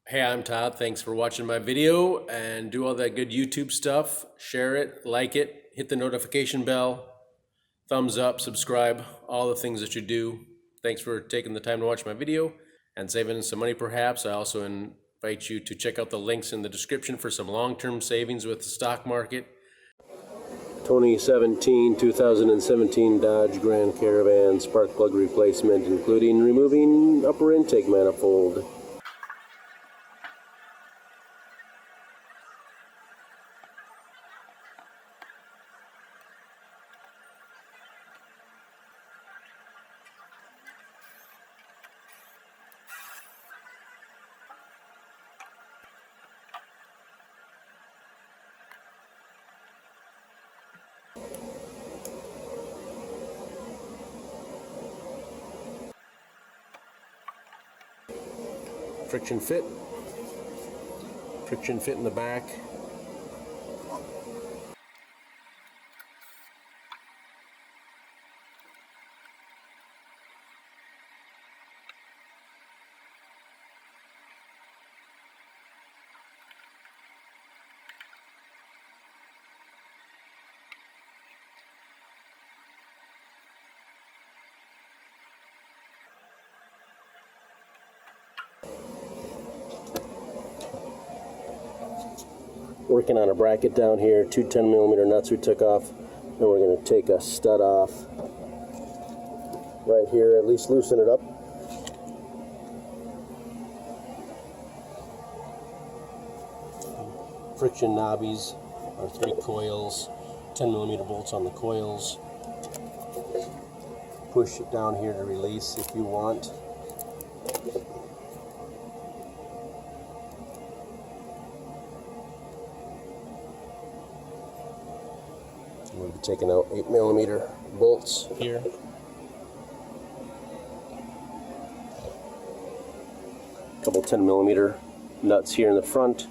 Hey, I'm Todd. Thanks for watching my video and do all that good YouTube stuff. Share it, like it, hit the notification bell, thumbs up, subscribe, all the things that you do. Thanks for taking the time to watch my video and saving some money perhaps. I also invite you to check out the links in the description for some long-term savings with the stock market. 2017 Dodge Grand Caravan spark plug replacement, including removing upper intake manifold. Friction fit in the back. Working on a bracket down here, two 10mm nuts we took off, and we're going to take a stud off right here, at least loosen it up. Friction knobbies are 3 coils, 10mm bolts on the coils. Push it down here to release if you want. We'll be taking out 8mm bolts here. A couple 10mm nuts here in the front,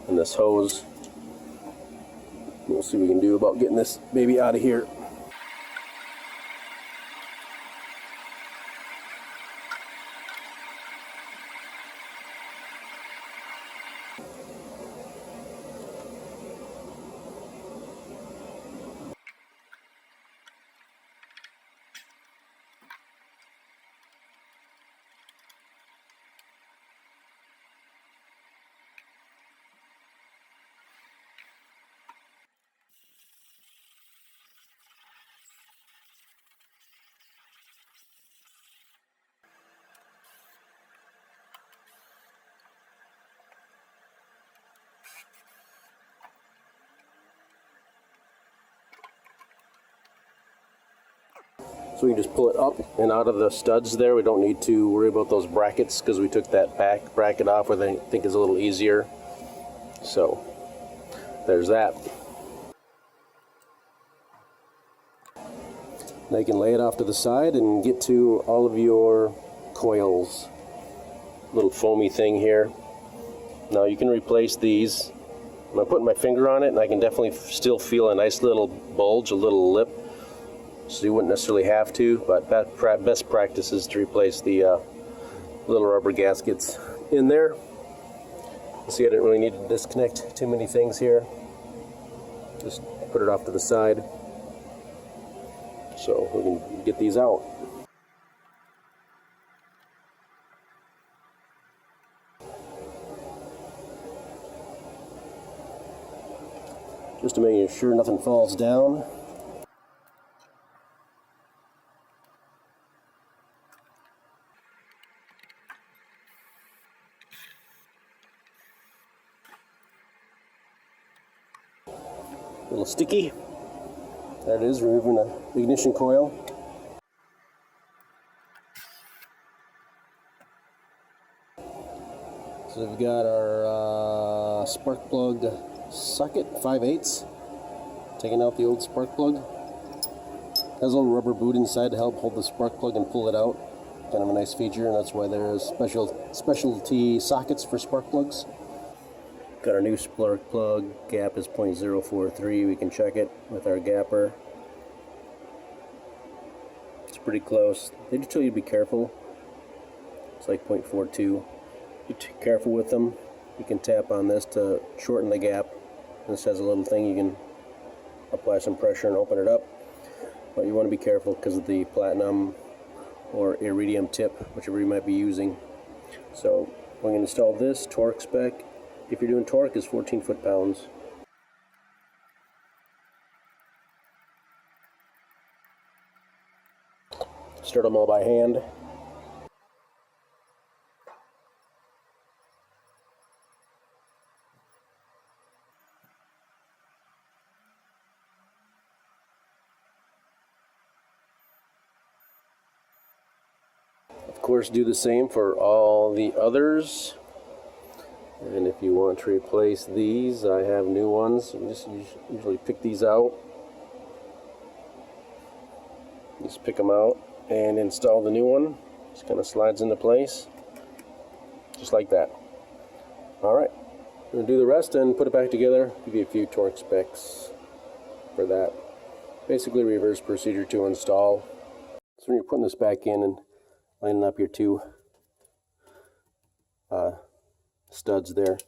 and this hose. We'll see what we can do about getting this baby out of here. So we can just pull it up and out of the studs there. We don't need to worry about those brackets because we took that back bracket off, which I think is a little easier. So there's that. Now you can lay it off to the side and get to all of your coils. Little foamy thing here. Now you can replace these. I'm putting my finger on it and I can definitely still feel a nice little bulge, a little lip. So you wouldn't necessarily have to, but best practice is to replace the little rubber gaskets in there. See, I didn't really need to disconnect too many things here. Just put it off to the side so we can get these out. Just to make sure nothing falls down. A little sticky. There it is, removing the ignition coil. So we've got our spark plug socket, 5/8. Taking out the old spark plug. Has a little rubber boot inside to help hold the spark plug and pull it out. Kind of a nice feature, and that's why there's specialty sockets for spark plugs. Got our new spark plug, gap is 0.043, we can check it with our gapper. It's pretty close. They just tell you to be careful. It's like 0.42. Be careful with them. You can tap on this to shorten the gap. This has a little thing you can apply some pressure and open it up. But you want to be careful because of the platinum or iridium tip, whichever you might be using. So we're going to install this. Torque spec, if you're doing torque, is 14 foot-pounds. Start them all by hand. Of course, do the same for all the others. And if you want to replace these, I have new ones. You just usually pick these out. Just pick them out and install the new one. Just kind of slides into place, just like that. Alright, I'm going to do the rest and put it back together. Give you a few torque specs for that. Basically reverse procedure to install. So when you're putting this back in and lining up your two studs there,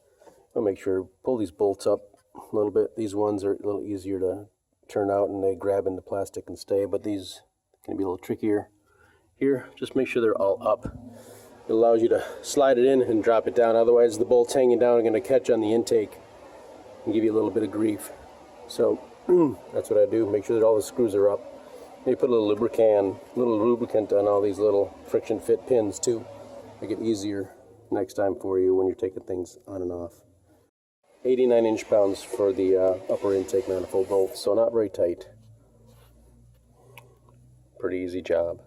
I'll make sure pull these bolts up a little bit. These ones are a little easier to turn out and they grab into plastic and stay, but these can be a little trickier. Here, just make sure they're all up. It allows you to slide it in and drop it down. Otherwise, the bolts hanging down are going to catch on the intake and give you a little bit of grief. So that's what I do. Make sure that all the screws are up. Maybe put a little lubricant on all these little friction fit pins too. Make it easier next time for you when you're taking things on and off. 89 inch-pounds for the upper intake manifold bolts, so not very tight. Pretty easy job.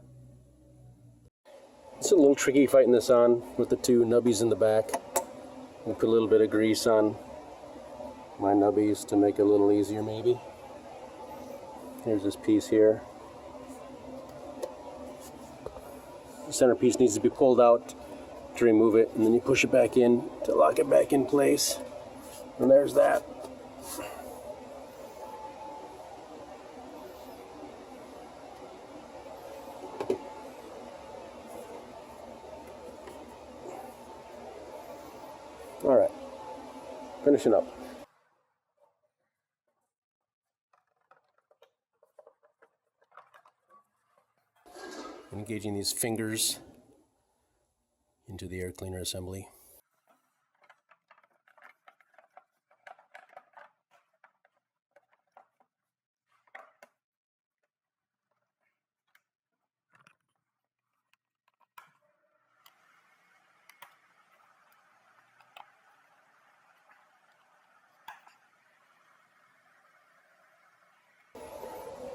It's a little tricky fighting this on with the two nubbies in the back. I'll put a little bit of grease on my nubbies to make it a little easier maybe. Here's this piece here. The center piece needs to be pulled out to remove it, and then you push it back in to lock it back in place. And there's that. All right, finishing up. Engaging these fingers into the air cleaner assembly.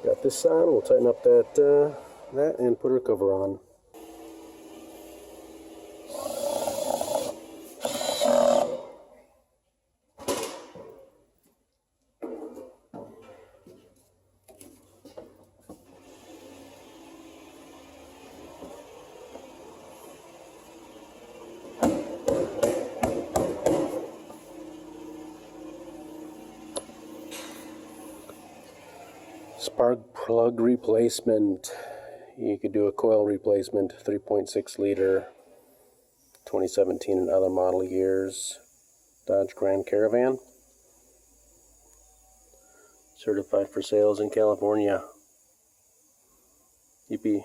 Got this on, we'll tighten up that and put our cover on. Spark plug replacement. You could do a coil replacement, 3.6 liter, 2017 and other model years. Dodge Grand Caravan. Certified for sales in California. Yippee.